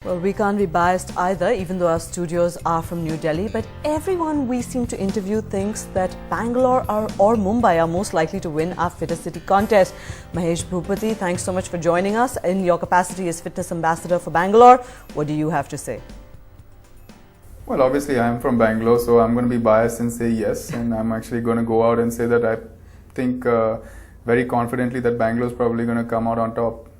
Well, we can't be biased either, even though our studios are from New Delhi. But everyone we seem to interview thinks that Bangalore or Mumbai are most likely to win our Fittest City contest. Mahesh Bhupathi, thanks so much for joining us. In your capacity as Fitness Ambassador for Bangalore, what do you have to say? Well, obviously, I'm from Bangalore, so I'm going to be biased and say yes. And I'm actually going to go out and say that I think very confidently that Bangalore is probably going to come out on top.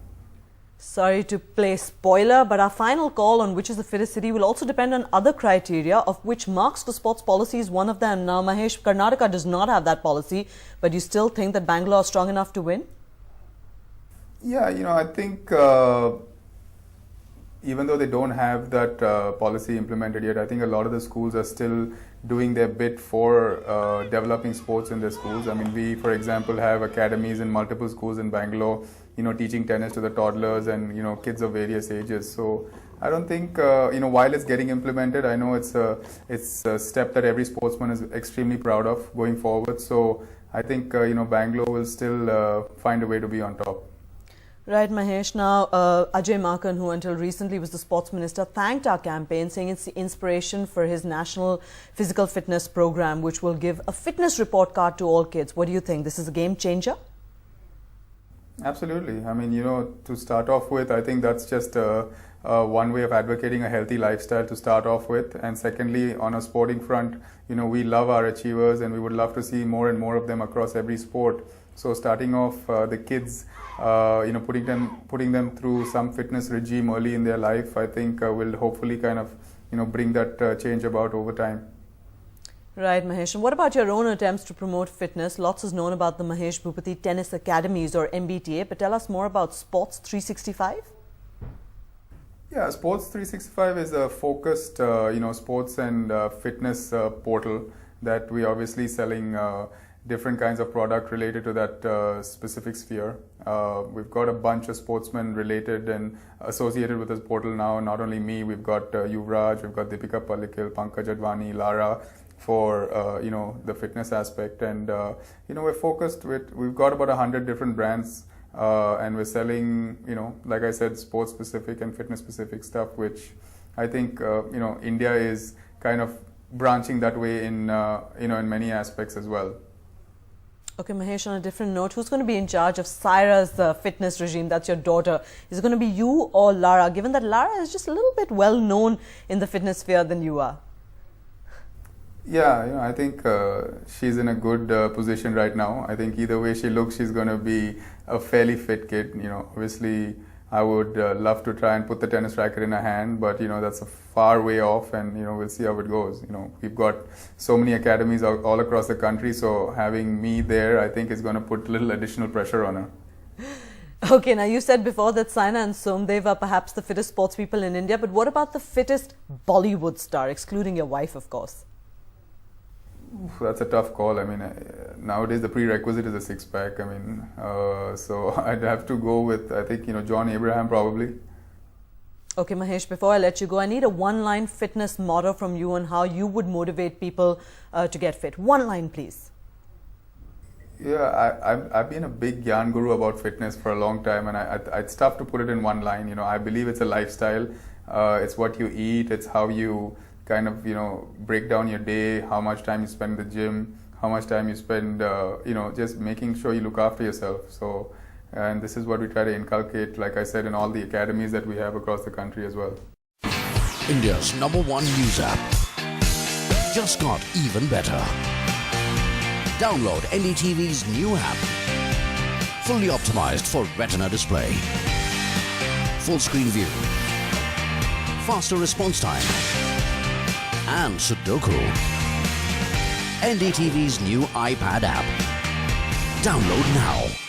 Sorry to play spoiler, but our final call on which is the fittest city will also depend on other criteria, of which marks for sports policy is one of them. Now, Mahesh, Karnataka does not have that policy, but you still think that Bangalore is strong enough to win? Yeah, I think even though they don't have that policy implemented yet, I think a lot of the schools are still doing their bit for developing sports in their schools. I mean, we, for example, have academies in multiple schools in Bangalore, teaching tennis to the toddlers and, kids of various ages. So I don't think, while it's getting implemented, I know it's a step that every sportsman is extremely proud of going forward. So I think, Bangalore will still find a way to be on top. Right, Mahesh. Now, Ajay Makan, who until recently was the sports minister, thanked our campaign, saying it's the inspiration for his national physical fitness program, which will give a fitness report card to all kids. What do you think? This is a game changer? Absolutely. I mean, to start off with, I think that's just one way of advocating a healthy lifestyle to start off with. And secondly, on a sporting front, we love our achievers and we would love to see more and more of them across every sport. So starting off the kids, putting them through some fitness regime early in their life, I think will hopefully kind of, bring that change about over time. Right, Mahesh. And what about your own attempts to promote fitness? Lots is known about the Mahesh Bhupathi Tennis Academies or MBTA, but tell us more about Sports 365. Yeah, Sports 365 is a focused, sports and fitness portal that we obviously selling different kinds of product related to that specific sphere. We've got a bunch of sportsmen related and associated with this portal now. Not only me, we've got Yuvraj, we've got Deepika Pallikal, Pankaj Advani, Lara for the fitness aspect, and we're focused with. We've got about 100 different brands, and we're selling like I said, sports specific and fitness specific stuff, which I think India is kind of branching that way in in many aspects as well. Okay, Mahesh, on a different note, who's going to be in charge of Saira's fitness regime? That's your daughter. Is it going to be you or Lara, given that Lara is just a little bit well known in the fitness sphere than you are? Yeah, I think she's in a good position right now. I think either way she looks, she's going to be a fairly fit kid. Obviously I would love to try and put the tennis racket in her hand, but that's a far way off, and we'll see how it goes. We've got so many academies all across the country, so having me there, I think is going to put a little additional pressure on her. Okay, now you said before that Saina and Somdev are perhaps the fittest sports people in India, but what about the fittest Bollywood star, excluding your wife, of course? That's a tough call. I mean, nowadays the prerequisite is a six-pack. I mean, so I'd have to go with, I think, John Abraham probably. Okay, Mahesh, before I let you go, I need a one-line fitness motto from you on how you would motivate people to get fit. One line, please. Yeah, I've been a big yarn guru about fitness for a long time, and it's tough to put it in one line. I believe it's a lifestyle. It's what you eat. It's how you kind of break down your day, how much time you spend in the gym, how much time you spend just making sure you look after yourself. So, and this is what we try to inculcate, like I said, in all the academies that we have across the country as well. India's #1 news app just got even better. Download NDTV's new app, fully optimized for retina display, full screen view, faster response time, and Sudoku. NDTV's new iPad app. Download now.